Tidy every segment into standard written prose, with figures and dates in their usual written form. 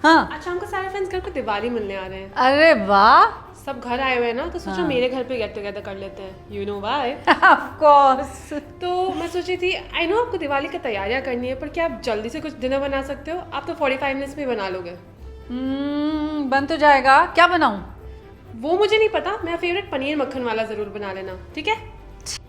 हाँ। अच्छा, हमको सारे फ्रेंड्स घर पे दिवाली मिलने आ रहे हैं। अरे वाह। सब घर आए हुए हैं ना, तो सोचा मेरे घर पे गेट टुगेदर कर लेते हैं। You know why? Of course. तो मैं सोची थी, आई नो आपको दिवाली की तैयारियां करनी है, पर क्या आप जल्दी से कुछ डिनर बना सकते हो? आप तो 45 मिनट्स में बना लोगे। बन तो जाएगा, क्या बनाऊं? वो मुझे नहीं पता, मेरा फेवरेट पनीर मक्खन वाला जरूर बना लेना, ठीक है?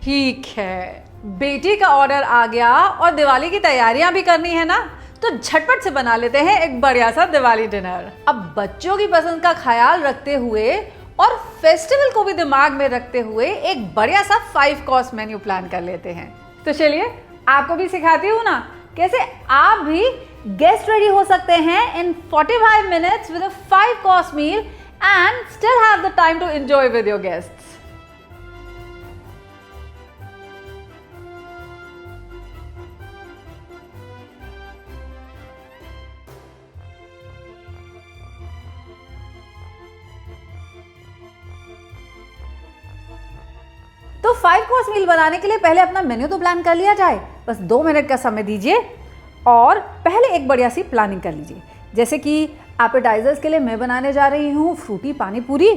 ठीक है, बेटी का ऑर्डर आ गया और दिवाली की तैयारियां भी करनी है ना, तो झटपट से बना लेते हैं एक बढ़िया सा दिवाली डिनर। अब बच्चों की पसंद का ख्याल रखते हुए और फेस्टिवल को भी दिमाग में रखते हुए एक बढ़िया सा 5 कोर्स मेन्यू प्लान कर लेते हैं। तो चलिए आपको भी सिखाती हूँ ना कैसे आप भी गेस्ट रेडी हो सकते हैं in 45 minutes with a 5 course meal and still have the time to enjoy with your guests. तो 5 कोर्स मील बनाने के लिए पहले अपना मेन्यू तो प्लान कर लिया जाए। बस 2 मिनट का समय दीजिए और पहले एक बढ़िया सी प्लानिंग कर लीजिए। जैसे कि एपेटाइजर्स के लिए मैं बनाने जा रही हूँ फ्रूटी पानी पूरी,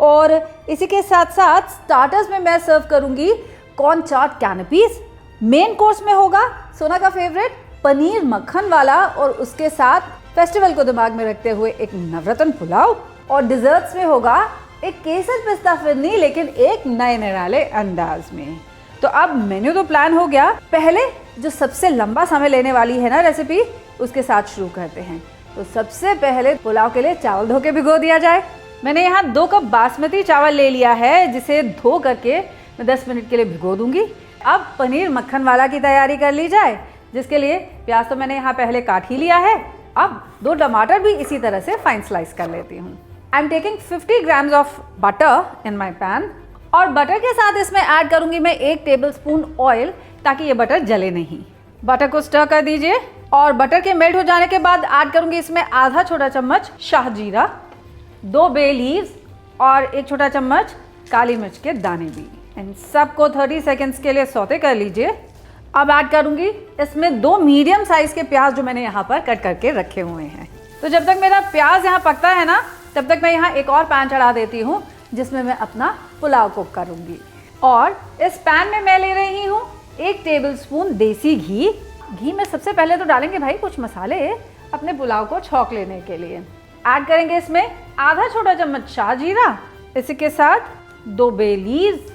और इसी के साथ साथ स्टार्टर्स में मैं सर्व करूँगी कॉर्न चाट कैनपीज। मेन कोर्स में होगा सोना का फेवरेट पनीर मक्खन वाला, और उसके साथ फेस्टिवल को दिमाग में रखते हुए एक नवरत्न पुलाव, और डिजर्ट्स में होगा एक केसर पिस्ता फिरनी, लेकिन एक नए निराले अंदाज में। तो अब मेन्यू तो प्लान हो गया, पहले जो सबसे लंबा समय लेने वाली है ना रेसिपी, उसके साथ शुरू करते हैं। तो सबसे पहले पुलाव के लिए चावल धो के भिगो दिया जाए। मैंने यहाँ 2 कप बासमती चावल ले लिया है, जिसे धो करके मैं 10 मिनट के लिए भिगो दूंगी। अब पनीर मक्खन वाला की तैयारी कर ली जाए, जिसके लिए प्याज तो मैंने यहाँ पहले काट ही लिया है। अब 2 टमाटर भी इसी तरह से फाइन स्लाइस कर लेती हूँ। I am taking 50 grams of butter in my pan, और बटर के साथ इसमें ऐड करूंगी मैं 1 टेबलस्पून ऑयल, ताकि ये बटर जले नहीं। बटर को स्टर कर दीजिए, और बटर के मेल्ट हो जाने के बाद ऐड करूंगी इसमें आधा छोटा चम्मच शाह जीरा, 2 बे लीव्स और 1 छोटा चम्मच काली मिर्च के दाने भी। इन सबको 30 सेकेंड्स के लिए सौते कर लीजिए। अब ऐड करूंगी इसमें 2 मीडियम साइज के प्याज जो मैंने यहाँ पर कट करके रखे हुए हैं। तो जब तक मेरा प्याज यहाँ पकता है ना, तब तक मैं यहाँ एक और पैन चढ़ा देती हूँ, जिसमें मैं अपना पुलाव कुक करूँगी। और इस पैन में मैं ले रही हूँ 1 टेबलस्पून देसी घी। घी में सबसे पहले तो डालेंगे भाई कुछ मसाले अपने पुलाव को छौंक लेने के लिए। ऐड करेंगे इसमें आधा छोटा चम्मच शाह जीरा, इसी के साथ 2 बे लीव्स,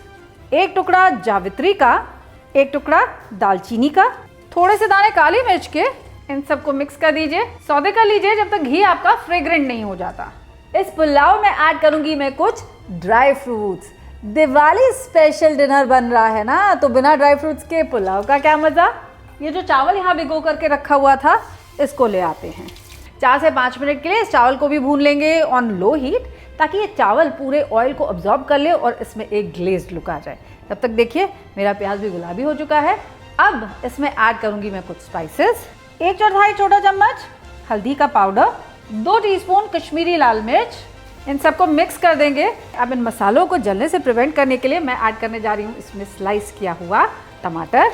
1 टुकड़ा जावित्री का, 1 टुकड़ा दालचीनी का, थोड़े से दाने काली मिर्च के। इन सबको मिक्स कर दीजिए, सौदे कर लीजिए जब तक घी आपका फ्रेग्रेंट नहीं हो जाता। इस पुलाव में ऐड करूंगी मैं कुछ dry fruits. Diwali special dinner बन रहा है ना, तो बिना ड्राई फ्रूट्स के पुलाव का क्या मजा। ये जो चावल यहाँ भिगो करके रखा हुआ था, इसको ले आते हैं। 4 से 5 मिनट के लिए इस चावल को भी भून लेंगे ऑन लो हीट, ताकि ये चावल पूरे ऑयल को अब्जॉर्ब कर ले और इसमें एक ग्लेज्ड लुक आ जाए। तब तक देखिए मेरा प्याज भी गुलाबी हो चुका है। अब इसमें ऐड करूंगी मैं कुछ स्पाइसेस। 1/4 छोटा चम्मच हल्दी का पाउडर, 2 टीस्पून कश्मीरी लाल मिर्च। इन सबको मिक्स कर देंगे। अब इन मसालों को जलने से प्रिवेंट करने के लिए मैं ऐड करने जा रही हूँ इसमें स्लाइस किया हुआ टमाटर।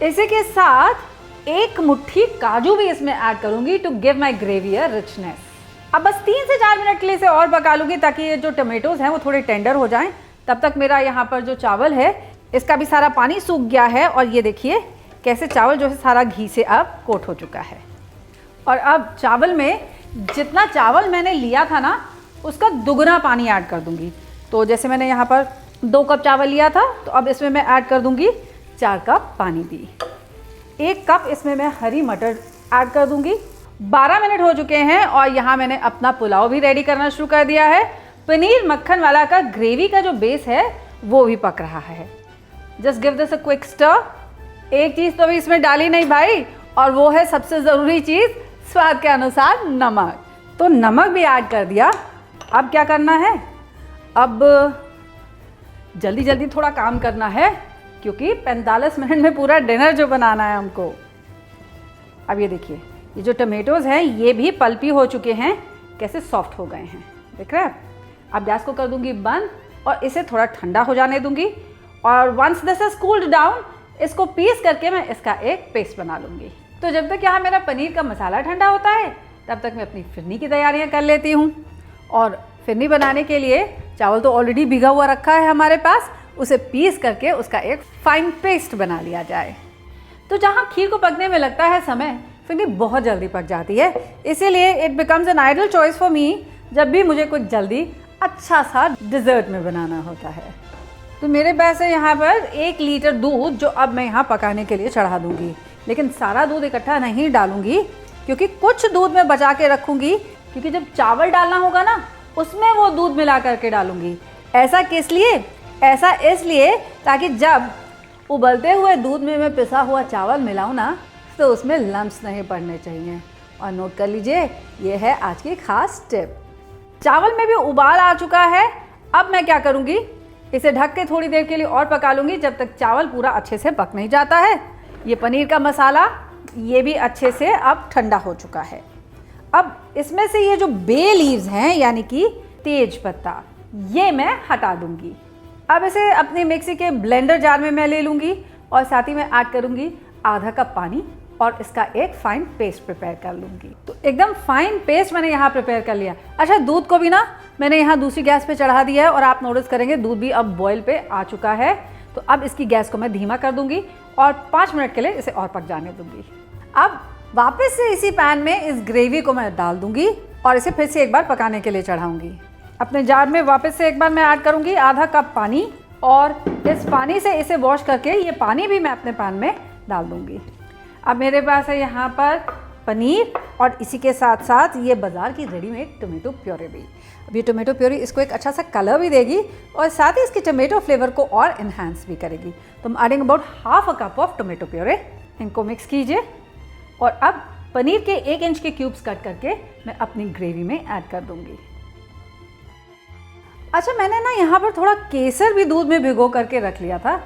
इसी के साथ 1 मुट्ठी काजू भी इसमें ऐड करूंगी to give my gravy a richness. अब बस 3 से 4 मिनट के लिए इसे और पका लूंगी, ताकि ये जो टमेटोज हैं वो थोड़े टेंडर हो जाएं। तब तक मेरा यहाँ पर जो चावल है, इसका भी सारा पानी सूख गया है, और ये देखिए कैसे चावल जो है सारा घी से अब कोट हो चुका है। और अब चावल में जितना चावल मैंने लिया था ना, उसका दुगना पानी ऐड कर दूंगी। तो जैसे मैंने यहाँ पर 2 कप चावल लिया था, तो अब इसमें मैं ऐड कर दूंगी 4 कप पानी भी। 1 कप इसमें मैं हरी मटर ऐड कर दूंगी। 12 मिनट हो चुके हैं और यहाँ मैंने अपना पुलाव भी रेडी करना शुरू कर दिया है। पनीर मक्खन वाला का ग्रेवी का जो बेस है वो भी पक रहा है। Just give this a quick stir. एक चीज़ तो भी इसमें डाली नहीं भाई, और वो है सबसे ज़रूरी चीज़, स्वाद के अनुसार नमक। तो नमक भी ऐड कर दिया। अब क्या करना है, अब जल्दी जल्दी थोड़ा काम करना है, क्योंकि 45 मिनट में पूरा डिनर जो बनाना है हमको। अब ये देखिए, ये जो टमेटोज़ हैं ये भी पल्पी हो चुके हैं, कैसे सॉफ्ट हो गए हैं, देख रहे हैं। अब गैस को कर दूंगी बंद और इसे थोड़ा ठंडा हो जाने दूंगी, और once this is cooled down, इसको पीस करके मैं इसका एक पेस्ट बना लूँगी। तो जब तक यहाँ मेरा पनीर का मसाला ठंडा होता है, तब तक मैं अपनी फिरनी की तैयारियां कर लेती हूँ। और फिरनी बनाने के लिए चावल तो ऑलरेडी भिगा हुआ रखा है हमारे पास, उसे पीस करके उसका एक फाइन पेस्ट बना लिया जाए। तो जहाँ खीर को पकने में लगता है समय, फिरनी बहुत जल्दी पक जाती है, इसीलिए it becomes an ideal choice for me जब भी मुझे कुछ जल्दी अच्छा सा डिज़र्ट में बनाना होता है। तो मेरे पास है यहाँ पर 1 लीटर दूध, जो अब मैं यहाँ पकाने के लिए चढ़ा दूँगी। लेकिन सारा दूध इकट्ठा नहीं डालूँगी, क्योंकि कुछ दूध मैं बचा के रखूँगी, क्योंकि जब चावल डालना होगा ना, उसमें वो दूध मिला करके डालूँगी। ऐसा किस लिए? ऐसा इसलिए ताकि जब उबलते हुए दूध में मैं पिसा हुआ चावल मिलाऊँ ना, तो उसमें लम्स नहीं पड़ने चाहिए। और नोट कर लीजिए, ये है आज की खास टिप। चावल में भी उबाल आ चुका है। अब मैं क्या करूँगी, इसे ढक के थोड़ी देर के लिए और पका लूँगी, जब तक चावल पूरा अच्छे से पक नहीं जाता है। ये पनीर का मसाला, ये भी अच्छे से अब ठंडा हो चुका है। अब इसमें से ये जो बे लीव्स हैं, यानी कि तेज पत्ता, ये मैं हटा दूँगी। अब इसे अपनी मिक्सी के ब्लेंडर जार में मैं ले लूँगी और साथ ही में ऐड करूँगी आधा कप पानी और इसका एक फाइन पेस्ट प्रिपेयर कर लूँगी। तो एकदम फाइन पेस्ट मैंने यहाँ प्रिपेयर कर लिया। अच्छा, दूध को भी ना मैंने यहाँ दूसरी गैस पे चढ़ा दिया है और आप नोटिस करेंगे दूध भी अब बॉयल पे आ चुका है। तो अब इसकी गैस को मैं धीमा कर दूँगी और 5 मिनट के लिए इसे और पक जाने दूँगी। अब वापस से इसी पैन में इस ग्रेवी को मैं डाल दूँगी और इसे फिर से एक बार पकाने के लिए चढ़ाऊँगी। अपने जार में वापस से एक बार मैं ऐड करूँगी आधा कप पानी और इस पानी से इसे वॉश करके ये पानी भी मैं अपने पैन में डाल दूँगी। अब मेरे पास है यहाँ पर पनीर और इसी के साथ साथ ये बाज़ार की रेडीमेड टोमेटो प्योरे भी। अब ये टोमेटो प्योरी इसको एक अच्छा सा कलर भी देगी और साथ ही इसके टोमेटो फ्लेवर को और इन्हांस भी करेगी। तो I'm adding about half a cup of tomato puree. इनको मिक्स कीजिए और अब पनीर के 1 इंच के क्यूब्स कट करके मैं अपनी ग्रेवी में ऐड कर दूँगी। अच्छा, मैंने ना यहाँ पर थोड़ा केसर भी दूध में भिगो करके रख लिया था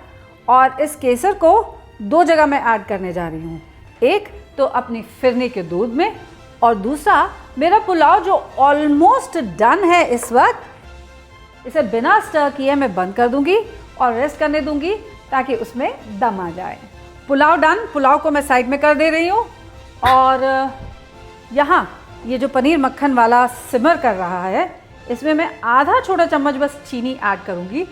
और इस केसर को 2 जगह मैं ऐड करने जा रही हूँ। एक तो अपनी फिरनी के दूध में और दूसरा मेरा पुलाव जो ऑलमोस्ट डन है इस वक्त, इसे बिना स्टर किए मैं बंद कर दूंगी और रेस्ट करने दूंगी ताकि उसमें दम आ जाए। पुलाव डन। पुलाव को मैं साइड में कर दे रही हूँ और यहाँ ये जो पनीर मक्खन वाला सिमर कर रहा है, इसमें मैं आधा छोटा चम्मच बस चीनी ऐड करूँगी,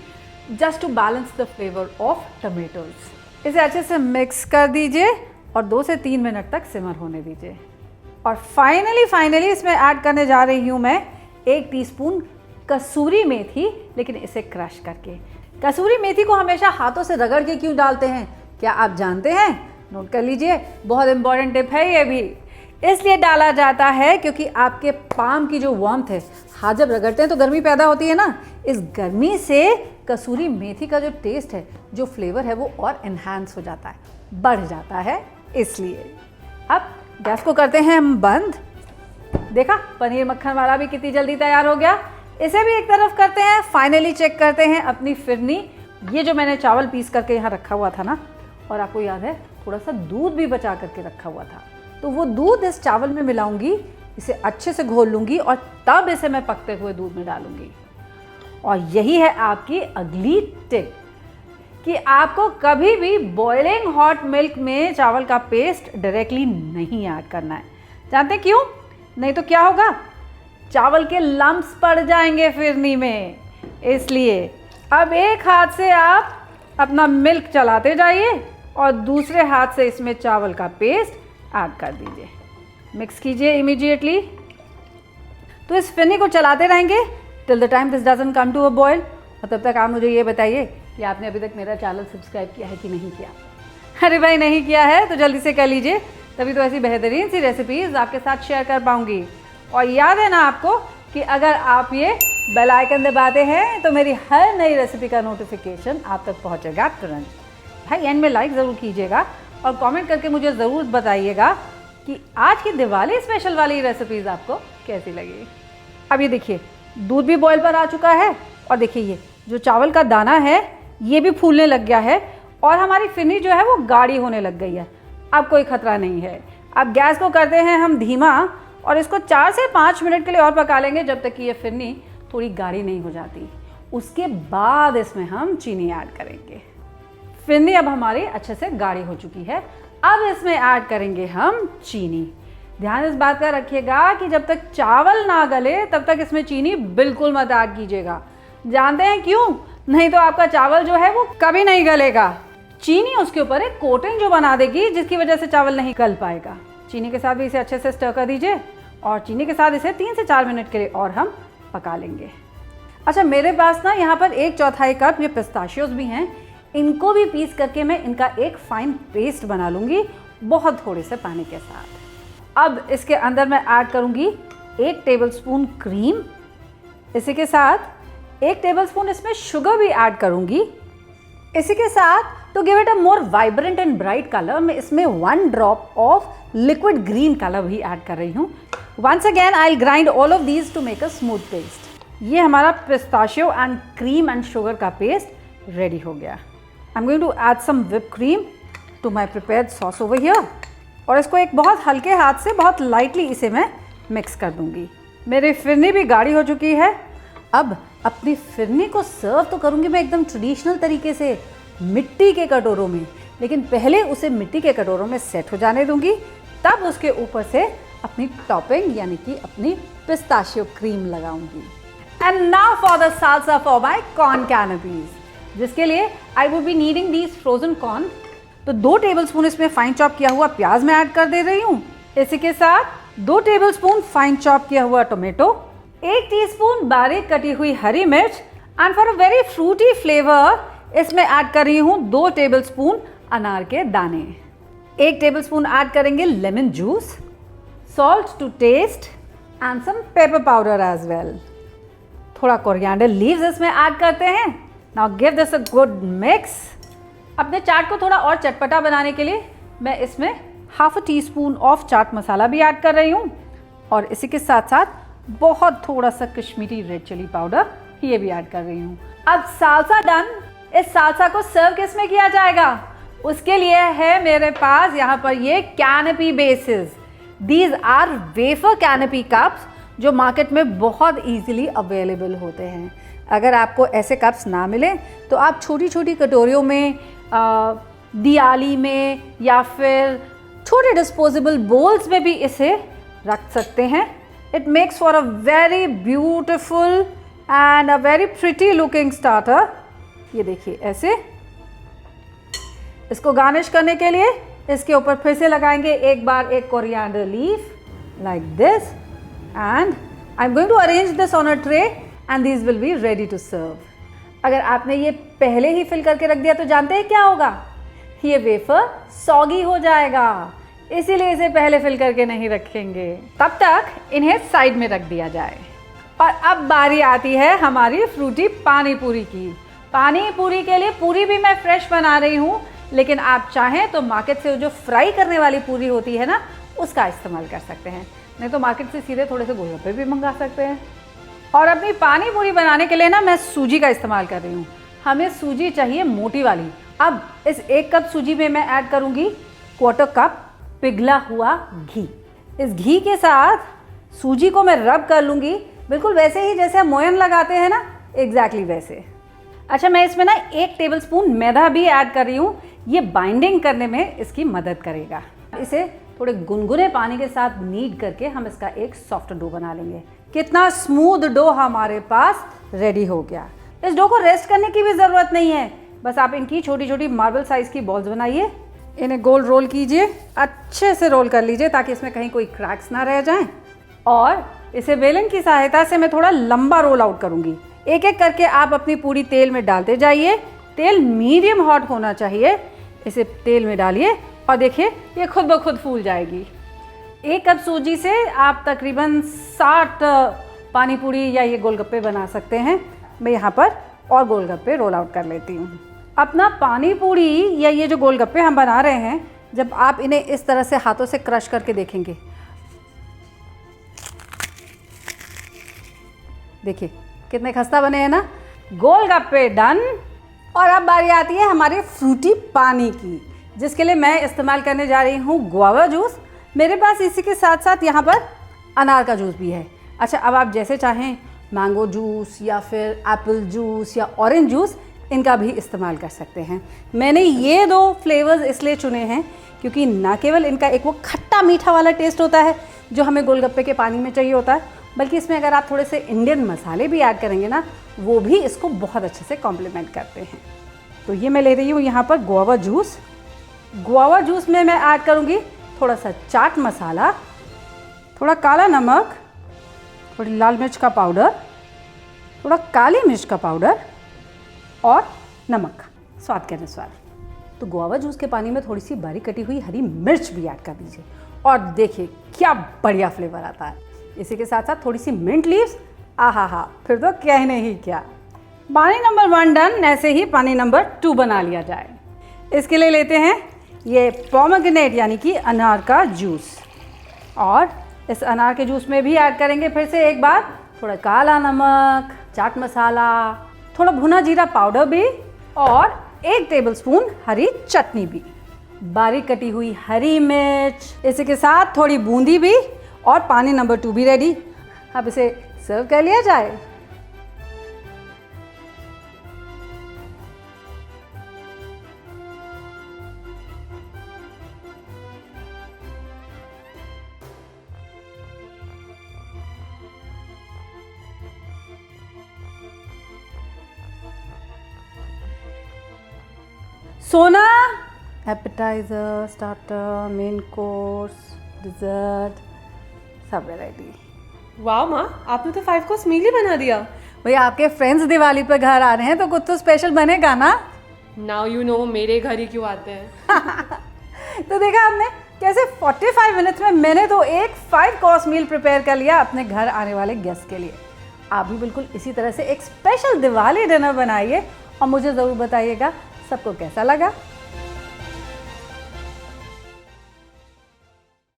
just to balance the flavour of tomatoes. इसे अच्छे से मिक्स कर दीजिए और 2 से 3 मिनट तक सिमर होने दीजिए। और फाइनली इसमें ऐड करने जा रही हूँ मैं 1 टीस्पून कसूरी मेथी, लेकिन इसे क्रश करके। कसूरी मेथी को हमेशा हाथों से रगड़ के क्यों डालते हैं, क्या आप जानते हैं? नोट कर लीजिए, बहुत इंपॉर्टेंट टिप है ये भी। इसलिए डाला जाता है क्योंकि आपके पाम की जो वार्मथ है, हाथ जब रगड़ते हैं तो गर्मी पैदा होती है ना, इस गर्मी से कसूरी मेथी का जो टेस्ट है, जो फ्लेवर है, वो और इन्हांस हो जाता है, बढ़ जाता है। इसलिए अब गैस को करते हैं हम बंद। देखा, पनीर मक्खन वाला भी कितनी जल्दी तैयार हो गया। इसे भी एक तरफ करते हैं। फाइनली चेक करते हैं अपनी फिरनी। ये जो मैंने चावल पीस करके यहाँ रखा हुआ था ना, और आपको याद है थोड़ा सा दूध भी बचा करके रखा हुआ था, तो वो दूध इस चावल में मिलाऊंगी, इसे अच्छे से घोल लूँगी और तब इसे मैं पकते हुए दूध में डालूँगी। और यही है आपकी अगली टिप कि आपको कभी भी बॉइलिंग हॉट मिल्क में चावल का पेस्ट डायरेक्टली नहीं ऐड करना है। जानते क्यों? नहीं तो क्या होगा, चावल के लम्प्स पड़ जाएंगे फिरनी में। इसलिए अब एक हाथ से आप अपना मिल्क चलाते जाइए और दूसरे हाथ से इसमें चावल का पेस्ट ऐड कर दीजिए। मिक्स कीजिए इमीडिएटली। तो इस फिरनी को चलाते रहेंगे till the time this doesn't come to a boil. और तब तक आप मुझे ये बताइए कि आपने अभी तक मेरा चैनल सब्सक्राइब किया है कि नहीं किया। अरे भाई, नहीं किया है तो जल्दी से कर लीजिए, तभी तो ऐसी बेहतरीन सी रेसिपीज़ आपके साथ शेयर कर पाऊँगी। और याद है ना आपको कि अगर आप ये बेल आइकन दबाते हैं तो मेरी हर नई रेसिपी का नोटिफिकेशन आप तक पहुँचेगा तुरंत। भाई, एंड में लाइक ज़रूर कीजिएगा और कमेंट करके मुझे ज़रूर बताइएगा कि आज की दिवाली स्पेशल वाली रेसिपीज़ आपको कैसी लगी। अब ये देखिए, दूध भी बॉयल पर आ चुका है और देखिए ये जो चावल का दाना है ये भी फूलने लग गया है और हमारी फिरनी जो है वो गाढ़ी होने लग गई है। अब कोई ख़तरा नहीं है। अब गैस को करते हैं हम धीमा और इसको 4 से 5 मिनट के लिए और पका लेंगे, जब तक कि ये फिरनी थोड़ी गाढ़ी नहीं हो जाती। उसके बाद इसमें हम चीनी ऐड करेंगे। फिरनी अब हमारी अच्छे से गाढ़ी हो चुकी है। अब इसमें ऐड करेंगे हम चीनी। ध्यान इस बात का रखिएगा कि जब तक चावल ना गले तब तक इसमें चीनी बिल्कुल मत ऐड कीजिएगा। जानते हैं क्यों? नहीं तो आपका चावल जो है वो कभी नहीं गलेगा। चीनी उसके ऊपर एक कोटिंग जो बना देगी, जिसकी वजह से चावल नहीं गल पाएगा। चीनी के साथ भी इसे अच्छे से स्टर कर दीजिए और चीनी के साथ इसे 3 से 4 मिनट के लिए और हम पका लेंगे। अच्छा, मेरे पास ना यहाँ पर 1/4 कप ये पिस्ताशियोज भी हैं। इनको भी पीस करके मैं इनका एक फाइन पेस्ट बना लूँगी, बहुत थोड़े से पानी के साथ। अब इसके अंदर मैं ऐड करूँगी 1 टेबलस्पून क्रीम। इसी के साथ 1 टेबलस्पून इसमें शुगर भी ऐड करूँगी। इसी के साथ to give it a more vibrant and bright colour मैं इसमें 1 drop of liquid green colour भी ऐड कर रही हूँ। Once again I will grind all of these to make a smooth paste. ये हमारा pistachio and cream and sugar का paste ready हो गया। I am going to add some whip cream to my prepared sauce over here और इसको एक बहुत हल्के हाथ से बहुत लाइटली इसे मैं मिक्स कर दूंगी। मेरी फिरनी भी गाढ़ी हो चुकी है। अब अपनी फिरनी को सर्व तो करूंगी मैं एकदम ट्रेडिशनल तरीके से, मिट्टी के कटोरों में, लेकिन पहले उसे मिट्टी के कटोरों में सेट हो जाने दूंगी, तब उसके ऊपर से अपनी टॉपिंग यानी कि अपनी पिस्ताशियो क्रीम लगाऊंगी। And now for the salsa for my corn canapes, जिसके लिए I would be needing these frozen corn. तो 2 टेबलस्पून इसमें फाइन चॉप किया हुआ प्याज मैं ऐड कर दे रही हूँ। इसी के साथ 2 टेबलस्पून फाइन चॉप किया हुआ टोमेटो, 1 टीस्पून बारीक कटी हुई हरी मिर्च and for a very fruity flavour इसमें ऐड कर रही हूँ 2 टेबलस्पून अनार के दाने। 1 टेबलस्पून ऐड करेंगे lemon juice, salt to taste and some pepper powder as well. थोड़ा कोरिएंडर लीव्स इसमें ऐड करते हैं। Now give this a good mix. अपने चाट को थोड़ा और चटपटा बनाने के लिए मैं इसमें 1/2 टीस्पून ऑफ चाट मसाला भी ऐड कर रही हूँ और इसी के साथ साथ बहुत थोड़ा सा कश्मीरी रेड चिली पाउडर ये भी ऐड कर रही हूँ। अब साल्सा डन। इस साल्सा को सर्व किस में किया जाएगा? उसके लिए है मेरे पास यहाँ पर ये canape bases. These are wafer canape cups जो मार्केट में बहुत इजीली अवेलेबल होते हैं। अगर आपको ऐसे कप्स ना मिले तो आप छोटी छोटी कटोरियों में, दियाली में या फिर छोटे डिस्पोजेबल बोल्स में भी इसे रख सकते हैं। It makes for a very beautiful and a very pretty looking starter. ये देखिए ऐसे। इसको गार्निश करने के लिए इसके ऊपर फिर से लगाएंगे एक बार एक coriander leaf like this and I am going to arrange this on a tray and this will be ready to serve. अगर आपने ये पहले ही फिल करके रख दिया तो जानते हैं क्या होगा? ये वेफर सॉगी हो जाएगा, इसीलिए इसे पहले फिल करके नहीं रखेंगे। तब तक इन्हें साइड में रख दिया जाए। और अब बारी आती है हमारी फ्रूटी पानी पूरी की। पानी पूरी के लिए पूरी भी मैं फ्रेश बना रही हूँ, लेकिन आप चाहें तो मार्केट से जो फ्राई करने वाली पूरी होती है ना, उसका इस्तेमाल कर सकते हैं। नहीं तो मार्केट से सीधे थोड़े से गोलगप्पे भी मंगा सकते हैं। और अपनी पानी पूरी बनाने के लिए ना मैं सूजी का इस्तेमाल कर रही हूँ। हमें सूजी चाहिए मोटी वाली। अब इस 1 कप सूजी में मैं ऐड करूँगी 1/4 कप पिघला हुआ घी। इस घी के साथ सूजी को मैं रब कर लूँगी, बिल्कुल वैसे ही जैसे हम मोयन लगाते हैं ना, एग्जैक्टली वैसे। अच्छा, मैं इसमें ना 1 टेबलस्पून मैदा भी ऐड कर रही हूँ। ये बाइंडिंग करने में इसकी मदद करेगा। इसे थोड़े गुनगुने पानी के साथ नीड करके हम इसका एक सॉफ्ट डो बना लेंगे। कितना स्मूथ डो हमारे पास रेडी हो गया। इस डो को रेस्ट करने की भी ज़रूरत नहीं है, बस आप इनकी छोटी छोटी मार्बल साइज़ की बॉल्स बनाइए, इन्हें गोल रोल कीजिए, अच्छे से रोल कर लीजिए ताकि इसमें कहीं कोई क्रैक्स ना रह जाएं। और इसे बेलन की सहायता से मैं थोड़ा लंबा रोल आउट करूँगी। एक एक करके आप अपनी पूरी तेल में डालते जाइए। तेल मीडियम हॉट होना चाहिए। इसे तेल में डालिए और देखिए ये खुद ब खुद फूल जाएगी। 1 कप सूजी से आप तकरीबन 60 पानी पूरी या ये गोलगप्पे बना सकते हैं। मैं यहाँ पर और गोलगप्पे रोल आउट कर लेती हूँ। अपना पानी पूरी या ये जो गोलगप्पे हम बना रहे हैं, जब आप इन्हें इस तरह से हाथों से क्रश करके देखेंगे, देखिए कितने खस्ता बने हैं ना। गोलगप्पे डन। और अब बारी आती है हमारी फ्रूटी पानी की, जिसके लिए मैं इस्तेमाल करने जा रही हूँ गुआवा जूस। मेरे पास इसी के साथ साथ यहाँ पर अनार का जूस भी है। अच्छा, अब आप जैसे चाहें मैंगो जूस या फिर एप्पल जूस या ऑरेंज जूस इनका भी इस्तेमाल कर सकते हैं। मैंने ये 2 फ्लेवर्स इसलिए चुने हैं क्योंकि ना केवल इनका एक वो खट्टा मीठा वाला टेस्ट होता है जो हमें गोलगप्पे के पानी में चाहिए होता है, बल्कि इसमें अगर आप थोड़े से इंडियन मसाले भी ऐड करेंगे ना, वो भी इसको बहुत अच्छे से कॉम्प्लीमेंट करते हैं। तो ये मैं ले रही हूँ यहाँ पर गुआवा जूस। गुआवा जूस में मैं ऐड करूँगी थोड़ा सा चाट मसाला, थोड़ा काला नमक, थोड़ी लाल मिर्च का पाउडर, थोड़ा काली मिर्च का पाउडर और नमक स्वाद के अनुसार। तो गुआवा जूस के पानी में थोड़ी सी बारीक कटी हुई हरी मिर्च भी ऐड कर दीजिए और देखिए क्या बढ़िया फ्लेवर आता है। इसी के साथ साथ थोड़ी सी मिंट लीव्स, आहा, फिर तो कहने ही क्या। पानी नंबर 1 डन। ऐसे ही पानी नंबर 2 बना लिया जाए। इसके लिए लेते हैं ये पोमेग्रेनेट यानी कि अनार का जूस, और इस अनार के जूस में भी ऐड करेंगे फिर से एक बार थोड़ा काला नमक, चाट मसाला, थोड़ा भुना जीरा पाउडर भी और 1 टेबलस्पून हरी चटनी भी, बारीक कटी हुई हरी मिर्च, इसी के साथ थोड़ी बूंदी भी, और पानी नंबर 2 भी रेडी। अब इसे सर्व कर लिया जाए। सोना, appetizer, starter, main course, dessert, सब रेडी। वाह माँ, आपने तो 5 कोर्स मील ही बना दिया। भैया आपके फ्रेंड्स दिवाली पर घर आ रहे हैं तो कुछ तो स्पेशल बनेगा ना। नाउ यू नो मेरे घर ही क्यों आते हैं। तो देखा आपने कैसे 45 मिनट्स में मैंने तो एक 5 कोर्स मील प्रिपेयर कर लिया अपने घर आने वाले गेस्ट के लिए। आप भी बिल्कुल इसी तरह से एक स्पेशल दिवाली डिनर बनाइए और मुझे ज़रूर बताइएगा सबको कैसा लगा।